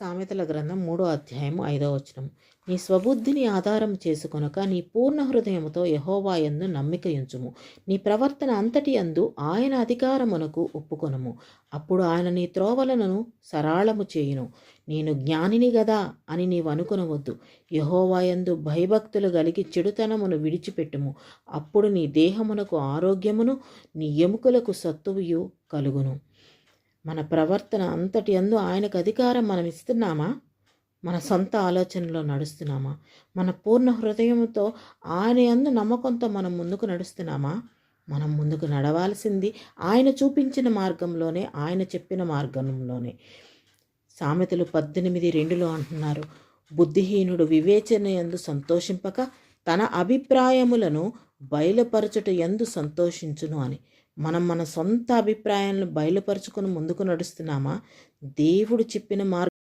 సామెతల గ్రంథం 3 అధ్యాయం 5 వచనం. నీ స్వబుద్ధిని ఆధారం చేసుకొనక నీ పూర్ణ హృదయముతో యెహోవా యందు నమ్మిక ఉంచుము. నీ ప్రవర్తన అంతటి యందు ఆయన అధికారమునకు ఒప్పుకొనుము. అప్పుడు ఆయన నీ త్రోవలను సరళము చేయును. నేను జ్ఞానిని గదా అని నీవు అనుకొనవద్దు. యెహోవా యందు భయభక్తులు కలిగి చెడుతనమును విడిచిపెట్టుము. అప్పుడు నీ దేహమునకు ఆరోగ్యమును నీ ఎముకలకు సత్తువయు కలుగును. మన ప్రవర్తన అంతటి యందు ఆయనకు అధికారం మనం ఇస్తున్నామా? మన సొంత ఆలోచనలో నడుస్తున్నామా? మన పూర్ణ హృదయంతో ఆయన యందు నమ్మకంతో మనం ముందుకు నడుస్తున్నామా? మనం ముందుకు నడవాల్సింది ఆయన చూపించిన మార్గంలోనే, ఆయన చెప్పిన మార్గంలోనే. సామెతలు 18:2 అంటున్నారు, బుద్ధిహీనుడు వివేచన యందు సంతోషింపక తన అభిప్రాయములను బయలుపరచుట యందు సంతోషించును అని. మనం మన సొంత అభిప్రాయాలను బయలుపరుచుకొని ముందుకు నడుస్తున్నామా? దేవుడు చెప్పిన మార్గం